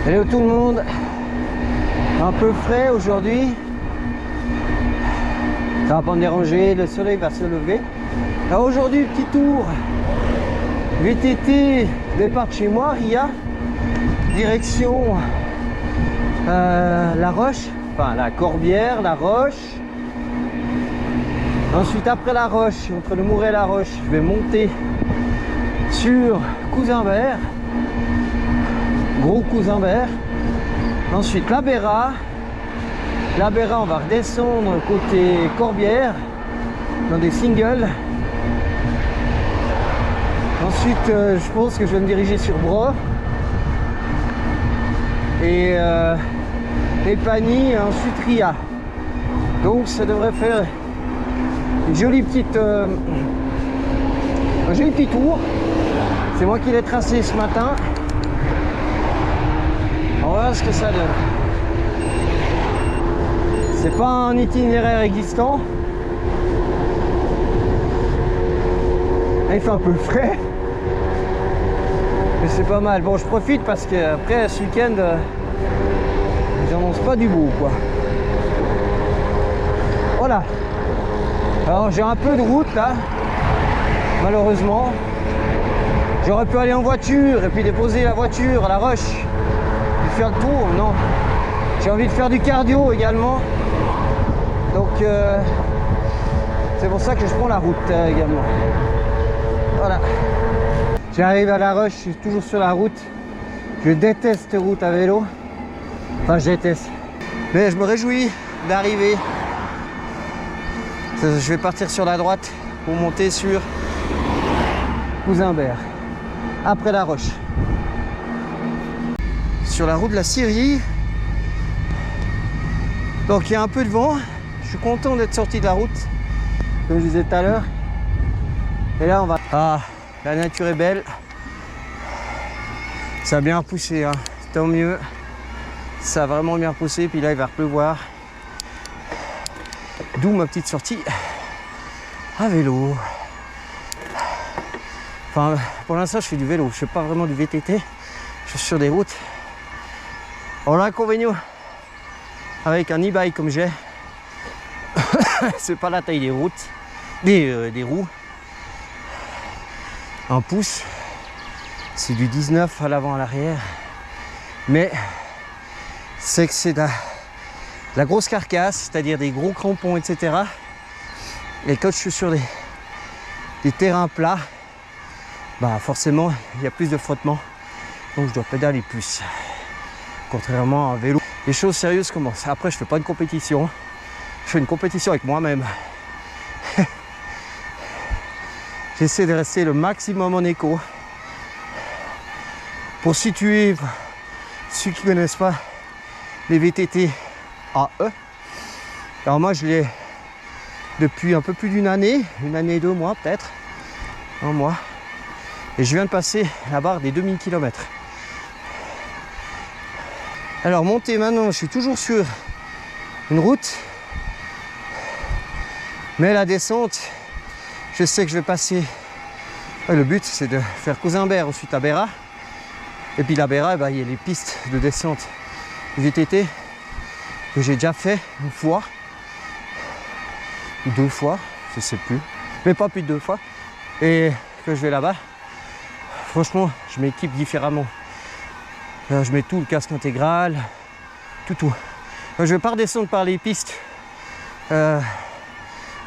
Hello tout le monde, un peu frais aujourd'hui, ça va pas me déranger, le soleil va se lever. Alors aujourd'hui petit tour VTT, départ de chez moi, Ria, direction La Roche, enfin la Corbière, La Roche. Ensuite après La Roche, entre le Mouret et La Roche, je vais monter sur Cousinbert, Gros Cousinbert. Ensuite la Béra, on va redescendre côté Corbière dans des singles. Ensuite je pense que je vais me diriger sur Bro et Pagny et ensuite Ria. Donc ça devrait faire une jolie petite un joli petit tour. C'est moi qui l'ai tracé ce matin. On va voir ce que ça donne. C'est pas un itinéraire existant. Il fait un peu frais. Mais c'est pas mal. Bon, je profite parce que après ce week-end, j'annonce pas du beau quoi. Voilà. Alors j'ai un peu de route là. Malheureusement. J'aurais pu aller en voiture et puis déposer la voiture à La Roche. Faire le tour, non, j'ai envie de faire du cardio également, donc c'est pour ça que je prends la route également. Voilà, j'arrive à La Roche, je suis toujours sur la route. Je déteste route à vélo, enfin je déteste, mais je me réjouis d'arriver. Je vais partir sur la droite pour monter sur Cousinbert après La Roche. Sur la route de la Syrie, donc il y a un peu de vent. Je suis content d'être sorti de la route comme je disais tout à l'heure. Et là on va, la nature est belle, ça a bien repoussé, hein. Tant mieux, ça a vraiment bien repoussé. Puis là il va pleuvoir, d'où ma petite sortie à vélo. Enfin pour l'instant je fais du vélo, je fais pas vraiment du VTT, je suis sur des routes. Alors l'inconvénient avec un e-bike comme j'ai, c'est pas la taille des routes, des roues. Un pouce, c'est du 19 à l'avant à l'arrière, mais c'est que c'est de la grosse carcasse, c'est-à-dire des gros crampons, etc. Et quand je suis sur des terrains plats, bah forcément il y a plus de frottement, donc je dois pédaler plus. Contrairement à un vélo, les choses sérieuses commencent. Après, je fais pas une compétition, je fais une compétition avec moi-même. J'essaie de rester le maximum en écho. Pour situer ceux qui ne connaissent pas les VTT AE, alors moi je l'ai depuis un peu plus d'une année, 2 mois peut-être, un mois, et je viens de passer la barre des 2000 km. Alors monter maintenant, je suis toujours sur une route, mais la descente, je sais que je vais passer. Le but c'est de faire Cousinbert, ensuite la Béra, et puis la Béra, il y a les pistes de descente VTT que j'ai déjà fait une fois, 2 fois, je sais plus, mais pas plus de 2 fois, et que je vais là-bas. Franchement, je m'équipe différemment. Je mets tout, le casque intégral, tout. Je vais pas redescendre par les pistes. On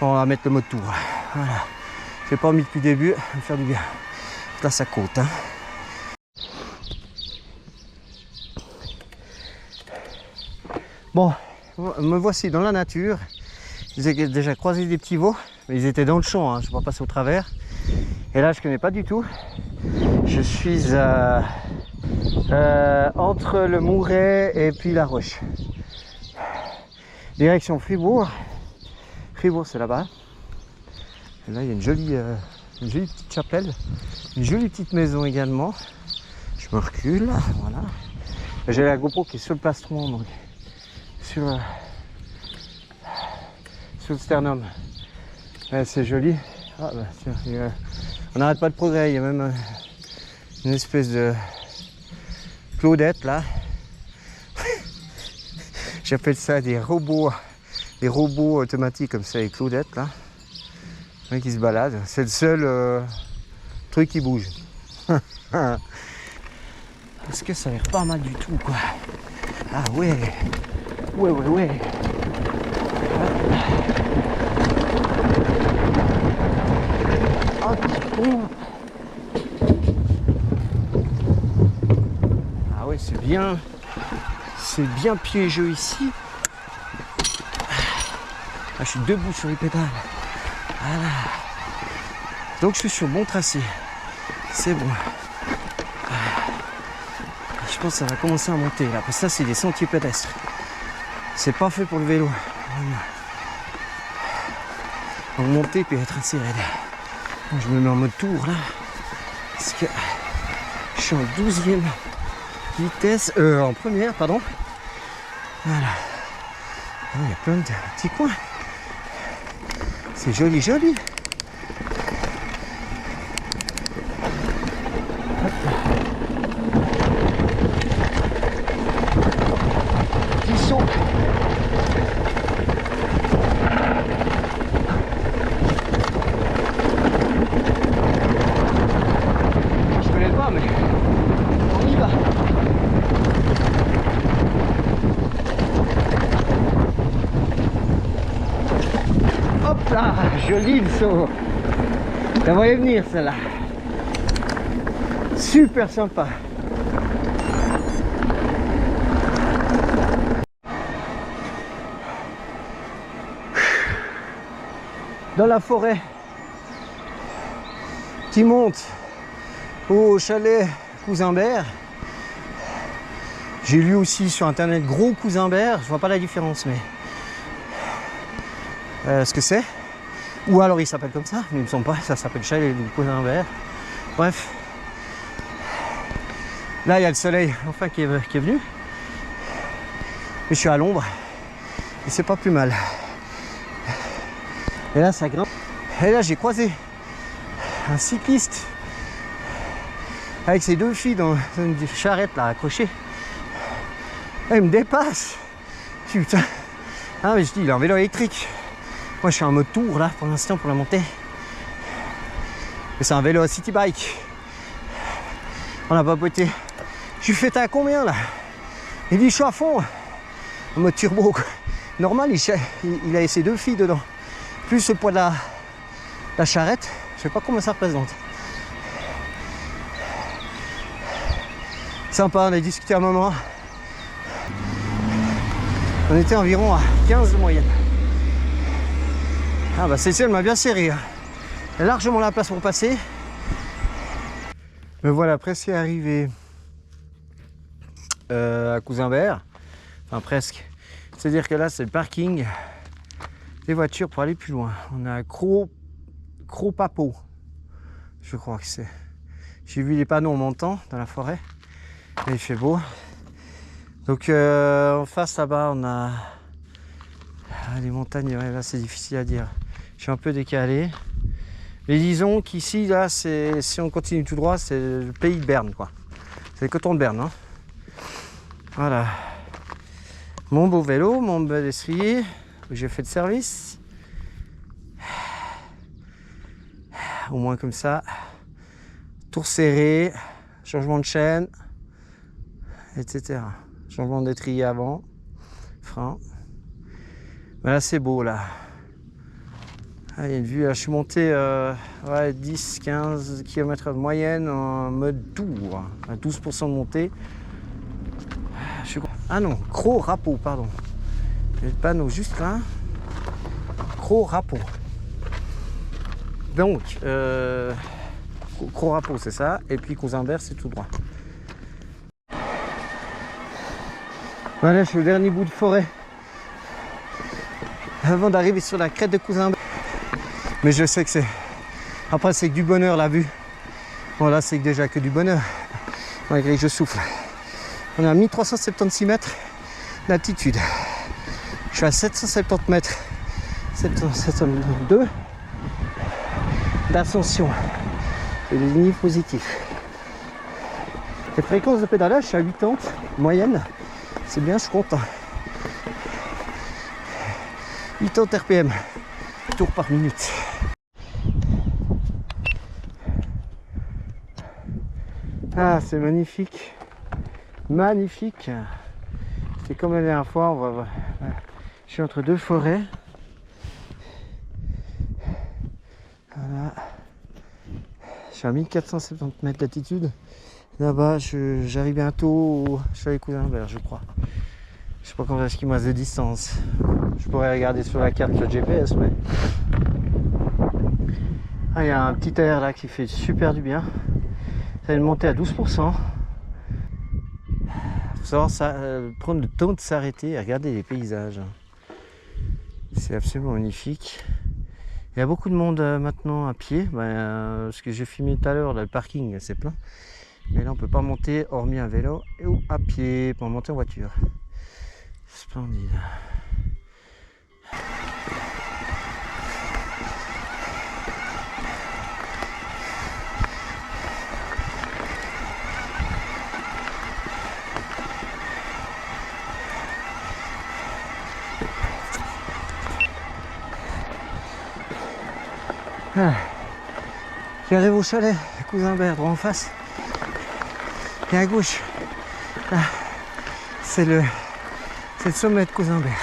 va mettre le mode tour. Voilà. J'ai pas mis depuis le début, ça va me faire du bien. Là ça côte. Hein. Bon, me voici dans la nature. J'ai déjà croisé des petits veaux, mais ils étaient dans le champ, hein. Je ne vais pas passer au travers. Et là je connais pas du tout. Je suis entre le Mouret et puis La Roche. Direction Fribourg. Fribourg c'est là-bas. Et là il y a une jolie petite chapelle, une jolie petite maison également. Je me recule, voilà. J'ai la GoPro qui est sur le plastron, donc sur le sternum. Ouais, c'est joli. Ah, bah, tiens, on n'arrête pas de progrès. Il y a même une espèce de Claudette là, J'appelle ça des robots automatiques comme ça avec Claudette là. Ouais, qui se balade. C'est le seul truc qui bouge. Est-ce que ça a l'air pas mal du tout quoi? Ah ouais. Ouais. Ah, ah ouais, c'est bien piégeux ici. Ah, je suis debout sur les pédales. Voilà. Donc je suis sur bon tracé. C'est bon. Je pense que ça va commencer à monter là. Parce que ça c'est des sentiers pédestres. C'est pas fait pour le vélo. On va monter puis être assez raide. Bon, je me mets en mode tour là. Parce que je suis en 12e vitesse. En première, pardon. Voilà. Oh, il y a plein de petits coins. C'est joli. Petit saut. Je connais pas, mais on y va. Hop là, joli le saut. La voyais venir celle-là. Super sympa. Dans la forêt qui monte au chalet Cousin-Bert. J'ai lu aussi sur internet gros Cousin-Bert, je vois pas la différence mais ce que c'est. Ou alors il s'appelle comme ça, mais il me semble pas, ça s'appelle chalet Cousin-Bert. Bref. Là il y a le soleil enfin qui est venu. Mais je suis à l'ombre et c'est pas plus mal. Et là ça grimpe. Et là j'ai croisé un cycliste avec ses deux filles dans une charrette là accrochée. Et il me dépasse. Putain. Ah mais je dis il est en vélo électrique. Moi je suis en mode tour là pour l'instant pour la montée. Mais c'est un vélo city bike. On a papoté. Je lui fais t'as combien là? Il dit je suis à fond. En mode turbo quoi. Normal il a ses deux filles dedans. Plus le poids de la charrette. Je sais pas comment ça représente. Sympa, on a discuté un moment. On était environ à 15 de moyenne. Ah bah celle-ci elle m'a bien serré. Hein. Il y a largement la place pour passer. Me voilà presque arrivé à Cousin-Bert. Enfin presque. C'est-à-dire que là c'est le parking des voitures pour aller plus loin. On a Cros-Papeau. Je crois que c'est. J'ai vu les panneaux en montant dans la forêt. Et il fait beau. Donc en face là-bas on a des montagnes. Ouais, là c'est difficile à dire. Je suis un peu décalé. Mais disons qu'ici là c'est, si on continue tout droit, c'est le pays de Berne quoi. C'est le coton de Berne. Hein. Voilà. Mon beau vélo, mon bel estrier. J'ai fait le service. Au moins comme ça. Tour serré. Changement de chaîne. Etc. Changement d'étrier avant. Frein. Mais là c'est beau là. Ah, il y a une vue là. Je suis monté 10-15 km de moyenne en mode tour. À 12% de montée. Ah non, Cros-Papeau, pardon. Il y a le panneau juste là. Cros-Papeau. Donc, Cros-Papeau, c'est ça. Et puis Cousin-Bert, c'est tout droit. Voilà, je suis au dernier bout de forêt. Avant d'arriver sur la crête de Cousin-Bert. Mais je sais que c'est... Après, c'est que du bonheur, la vue. Bon, là, c'est déjà que du bonheur. Malgré que je souffle. On est à 1376 mètres d'altitude. Je suis à 770 mètres. 772 d'ascension. Et des lignes positifs. Les fréquences de pédalage, je suis à 80 moyenne. C'est bien, je suis content. 80 RPM, tours par minute. Ah, c'est magnifique, magnifique. C'est comme la dernière fois, je suis entre deux forêts. Voilà. Je suis à 1470 mètres d'altitude. Là-bas, j'arrive bientôt au chalet Cousinbert, je crois. Je sais pas combien est-ce qu'il me reste de distance. Je pourrais regarder sur la carte le GPS, mais... Ah, il y a un petit air là qui fait super du bien. Ça vient de monter à 12%. Faut savoir prendre le temps de s'arrêter et regarder les paysages. C'est absolument magnifique. Il y a beaucoup de monde maintenant à pied. Ce que j'ai filmé tout à l'heure, le parking c'est plein. Mais là on peut pas monter hormis un vélo ou à pied pour monter en voiture. Splendide. Ah. J'arrive au chalet Cousinbert, droit en face. Et à gauche, là, c'est le sommet de Cousinbert.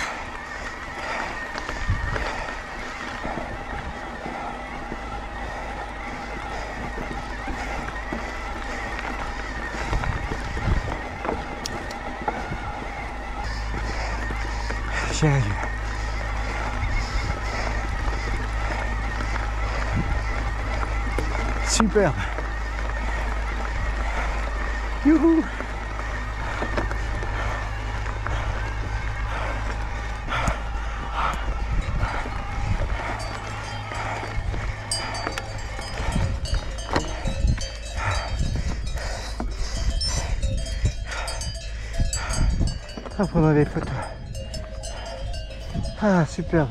J'y arrive. Superbe. Youhou. À prendre des photos. Ah, superbe.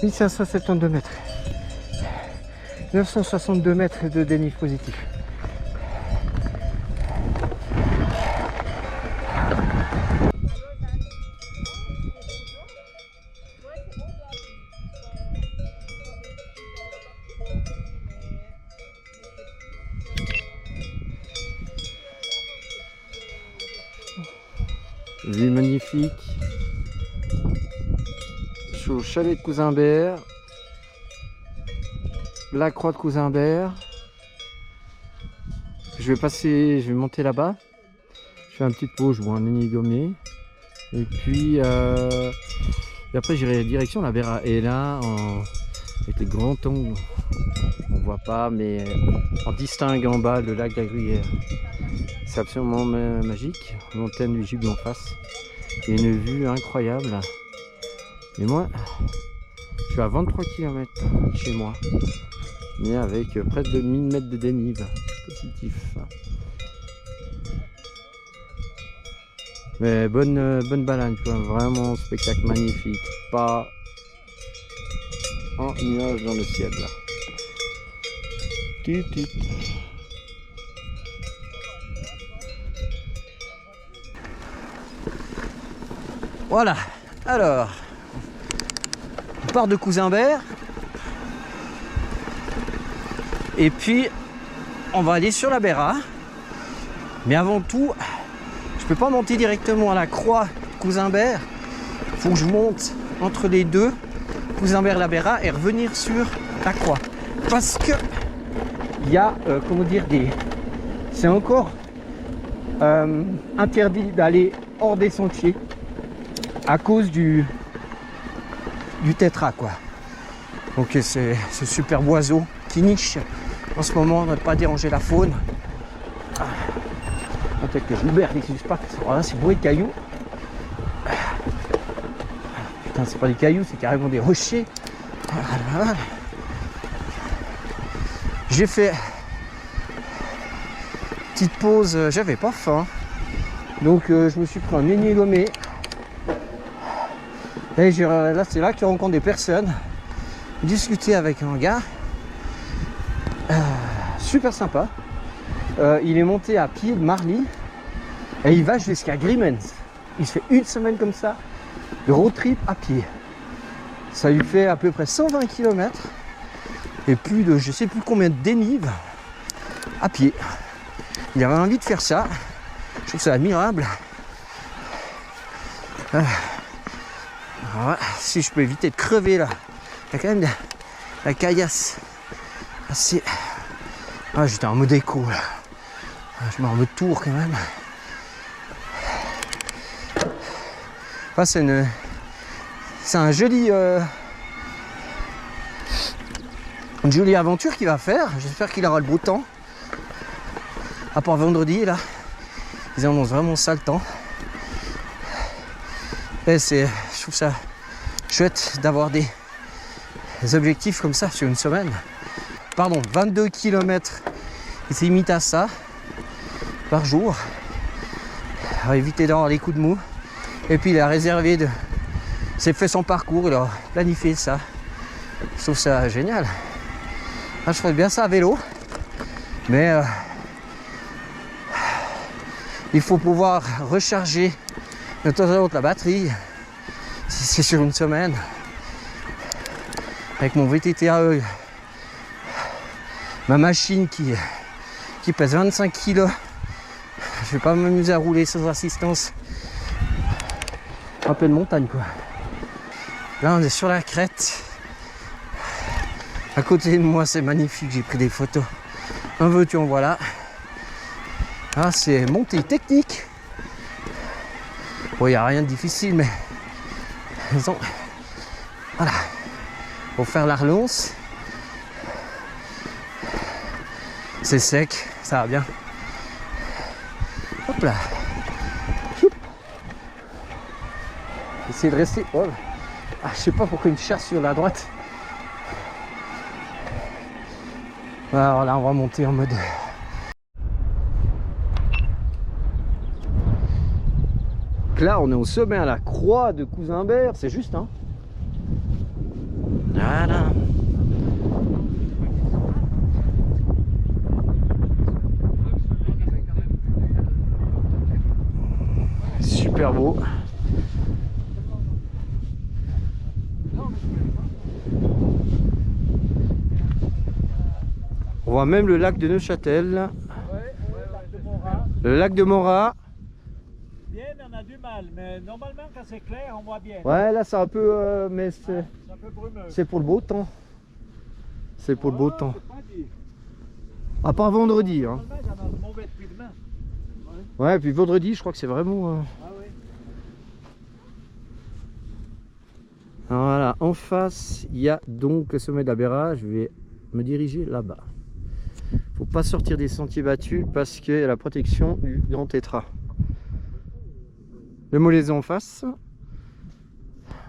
1572 mètres. 962 mètres de dénivelé positif. Vue magnifique. Je suis au chalet de Cousinbert. La croix de Cousinbert. Je vais monter là-bas. Je fais un petit pause, je bois un Nénigomé. Et puis après j'irai direction la Béra. Et là, avec les grands ongles, on voit pas, mais on distingue en bas le lac de la Gruyère. C'est absolument magique. Montagne du Gibier en face. Il y a une vue incroyable. Et moi, je suis à 23 km de chez moi. Mais avec près de 1000 mètres de dénive positif. Mais bonne balade, tu vois, vraiment spectacle magnifique. Pas un nuage dans le ciel là. Voilà, alors on part de Cousinbert. Et puis on va aller sur la Béra. Mais avant tout, je peux pas monter directement à la croix de Cousinbert. Il faut que je monte entre les deux, Cousinbert la Béra, et revenir sur la croix. Parce que il y a comment dire c'est encore interdit d'aller hors des sentiers à cause du tétra quoi. Donc c'est ce superbe oiseau qui niche en ce moment, on ne va pas déranger la faune. Peut-être que je libère les suspects. Voilà, c'est bourré de cailloux. Putain, c'est pas des cailloux, c'est carrément des rochers. Voilà. J'ai fait petite pause, j'avais pas faim. Donc je me suis pris un Nénigomé. Et là c'est là que tu rencontres des personnes. Discuter avec un gars. Super sympa. Il est monté à pied de Marly et il va jusqu'à Grimmens. Il se fait une semaine comme ça de road trip à pied. Ça lui fait à peu près 120 km et plus de je sais plus combien de dénives à pied. Il avait envie de faire ça. Je trouve ça admirable. Alors, si je peux éviter de crever là, il y a quand même la caillasse assez. Ah, j'étais en mode écho là. Je mets en mode tour quand même. Enfin, c'est un joli. Une jolie aventure qu'il va faire. J'espère qu'il aura le beau temps. À part vendredi là. Ils annoncent vraiment ça le temps. Et je trouve ça chouette d'avoir des objectifs comme ça sur une semaine. Pardon, 22 km. Il s'est limité à ça par jour. Il a évité d'avoir les coups de mou. Et puis il a réservé de. Il s'est fait son parcours, il a planifié ça. Je trouve ça génial. Ah, je ferais bien ça à vélo. Mais il faut pouvoir recharger de temps à autre la batterie. Si c'est sur une semaine. Avec mon VTT-AE. Ma machine qui pèse 25 kg. Je vais pas m'amuser à rouler sans assistance. Un peu de montagne quoi. Là on est sur la crête. À côté de moi c'est magnifique, j'ai pris des photos. En veux-tu en voilà. Ah, c'est montée technique. Bon, il n'y a rien de difficile mais disons, voilà. Pour faire la relance. C'est sec, ça va bien. Hop là. Essayez de rester. Oh. Ah, je sais pas pourquoi une chasse sur la droite. Alors là, on va monter en mode. Là, on est au sommet à la croix de Cousimbert. C'est juste, hein. Voilà. Super beau. On voit même le lac de Neuchâtel. Le lac de Morat. Bien, on a du mal, mais normalement quand c'est clair, on voit bien. Ouais, là c'est un peu, mais c'est un peu brumeux. C'est pour le beau temps. C'est pour le beau temps. Pas dit. À part vendredi. Hein. Normalement, j'en ai un mauvais depuis demain. Ouais, puis vendredi, je crois que c'est vraiment. Ah oui. Alors voilà, en face, il y a donc le sommet de la Béra. Je vais me diriger là-bas. Faut pas sortir des sentiers battus parce qu'il y a la protection du grand tétra. Le Molésé en face.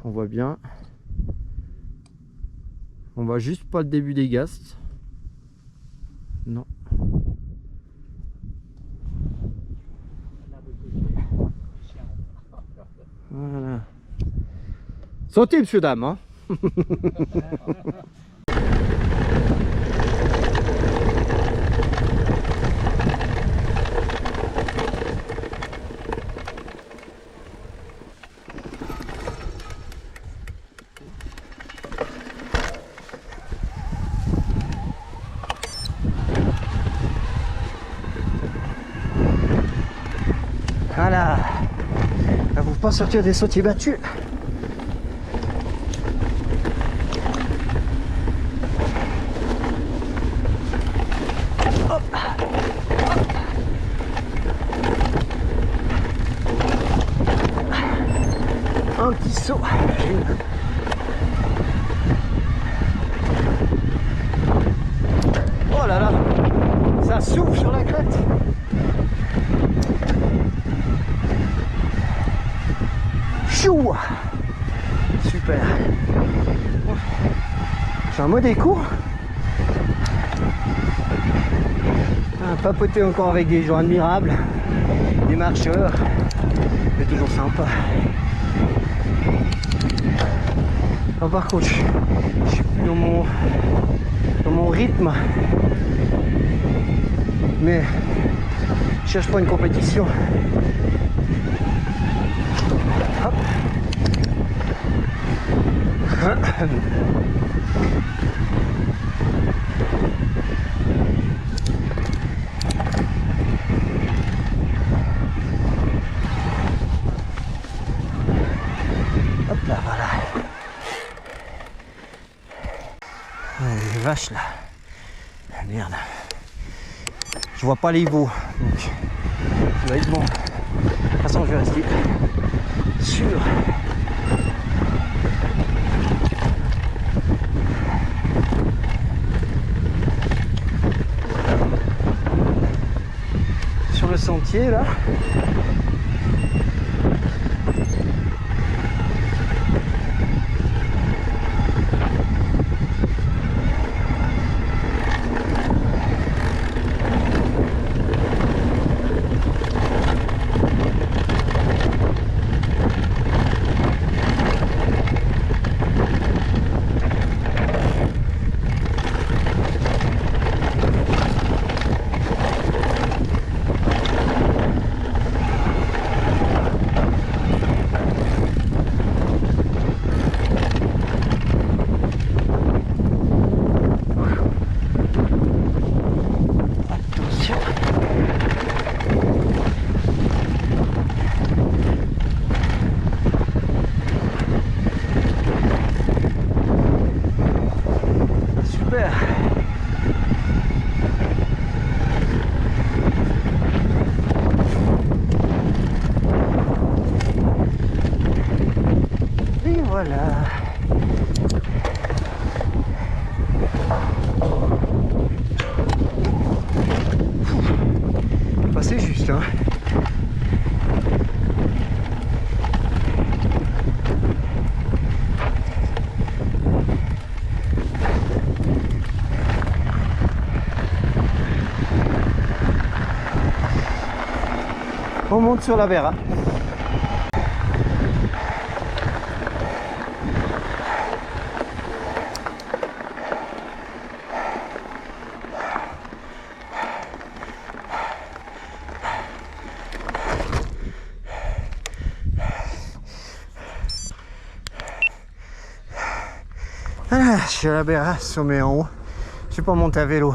On voit bien. On voit juste pas le début des Gastes. Non. Voilà. Sautez, monsieur, dame. Hein. Voilà. Là, faut pas sortir des sentiers battus. Hop. Un petit saut. Oh là là, ça souffle sur la crête. Chou. Super. J'ai un mode écho. Papoter encore avec des gens admirables, des marcheurs, c'est toujours sympa. Alors, par contre, je suis plus dans mon rythme, mais je cherche pas une compétition. Hop. Hop là, voilà. Les vaches là. Ah, merde. Je vois pas les veaux, donc ça va être bon. De toute façon, je vais rester sûr. Sur le sentier là. Voilà. Passé juste, hein. On monte sur la Vera. Voilà, je suis à la Béra, sommet en haut. Je suis pas monté à vélo.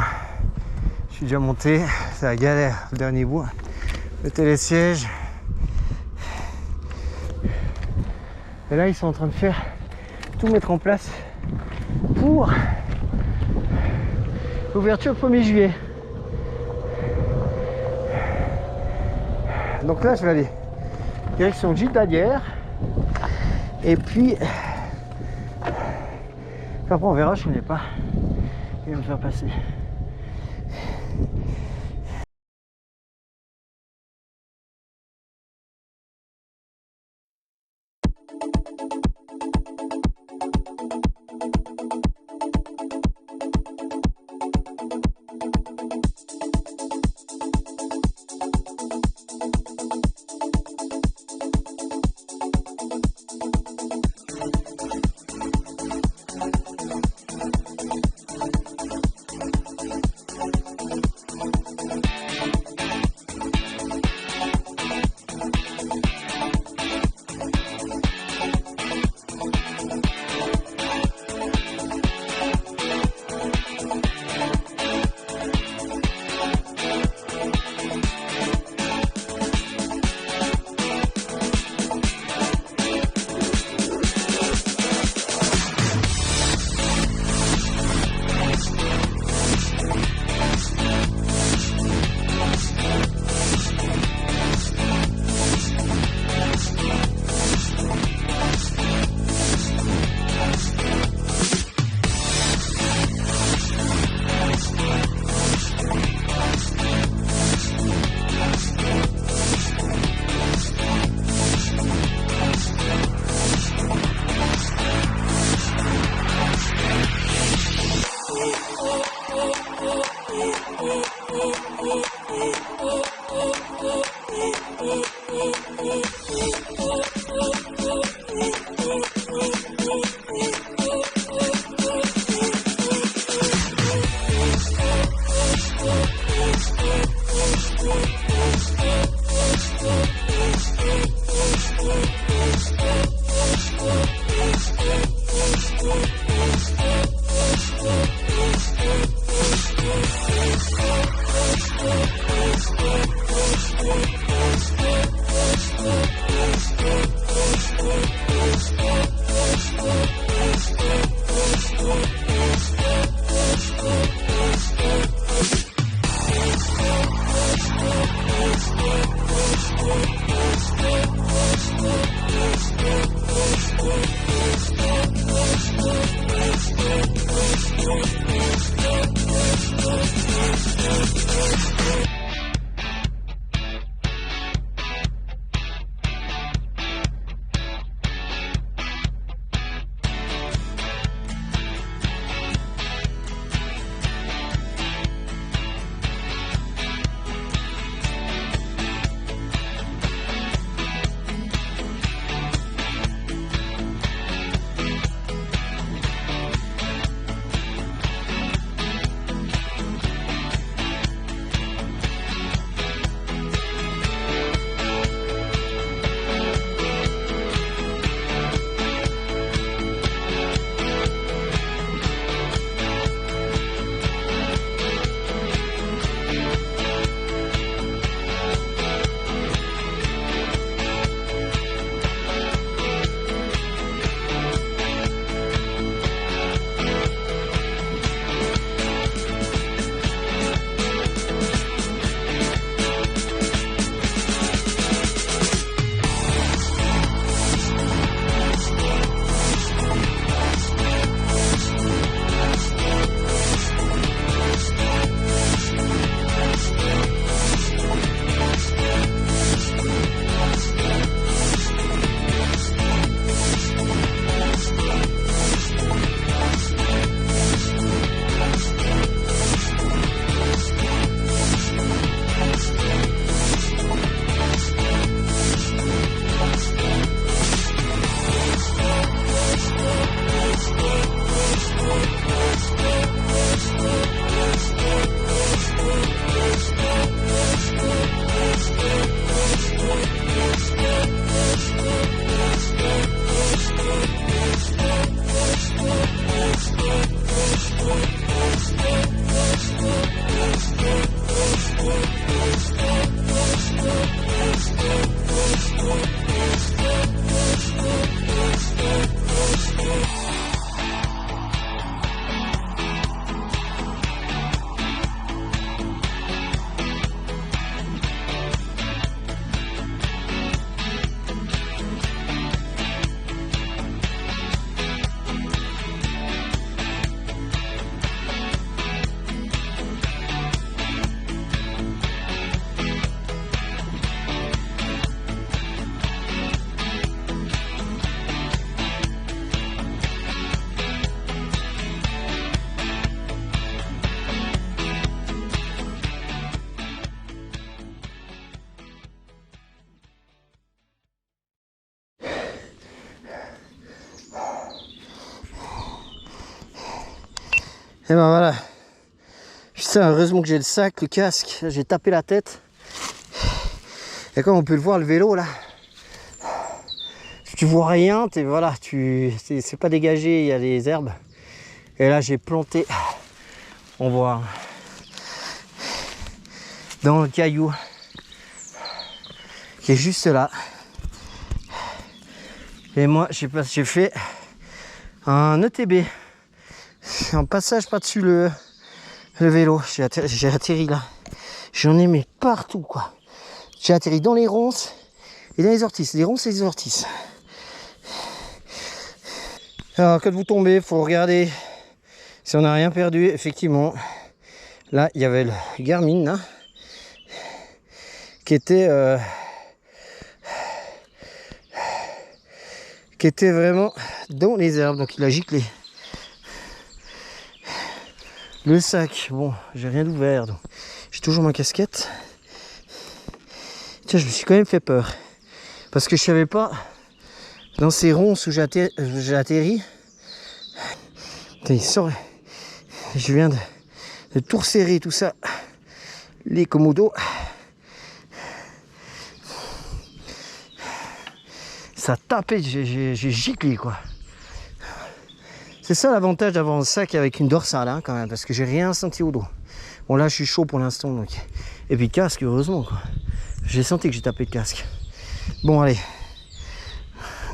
Je suis déjà monté, c'est la galère, le dernier bout. Le télésiège. Et là, ils sont en train de faire tout mettre en place pour l'ouverture le 1er juillet. Donc là, je vais aller direction Gilles d'Adière. Et puis après, on verra, je ne connais pas. Il va me faire passer. Et ben voilà. Putain, heureusement que j'ai le sac, le casque. J'ai tapé la tête. Et comme on peut le voir, le vélo là, tu vois rien, voilà, c'est pas dégagé, il y a les herbes. Et là j'ai planté, on voit, dans le caillou qui est juste là. Et moi j'ai fait un ETB, un passage par-dessus le vélo. J'ai atterri là, j'en ai mis partout quoi. J'ai atterri dans les ronces et dans les orties, des ronces et des orties. Alors quand vous tombez, il faut regarder si on n'a rien perdu. Effectivement, là il y avait le Garmin là, qui était vraiment dans les herbes, donc il a giclé. Le sac, bon, j'ai rien d'ouvert, donc j'ai toujours ma casquette. Tiens, je me suis quand même fait peur parce que je savais pas dans ces ronces où j'ai atterri. Putain, il sort. Je viens de tout resserrer, tout ça, les commodos. Ça tapait, j'ai giclé quoi. C'est ça l'avantage d'avoir un sac avec une dorsale hein, quand même, parce que j'ai rien senti au dos. Bon là je suis chaud pour l'instant donc. Et puis casque heureusement quoi. J'ai senti que j'ai tapé le casque. Bon allez,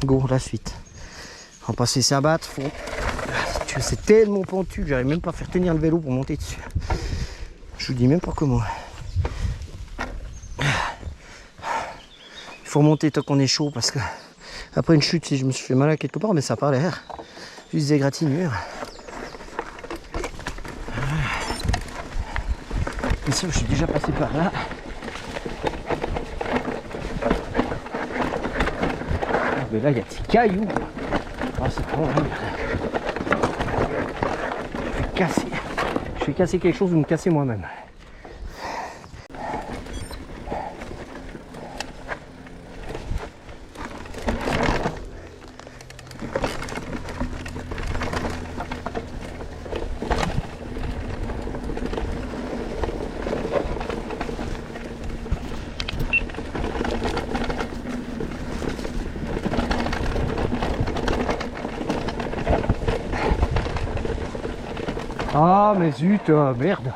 go la suite. On va pas se laisser abattre. C'est tellement pentu que j'arrive même pas à faire tenir le vélo pour monter dessus. Je vous dis même pas comment. Il faut remonter tant qu'on est chaud parce que après une chute, si je me suis fait mal à quelque part, mais ça n'a pas l'air. Juste des égratignures. Et ça, je suis déjà passé par là. Ah, mais là, il y a des cailloux. Ah, c'est trop horrible. Je vais casser quelque chose ou me casser moi-même. Ah mais zut, merde.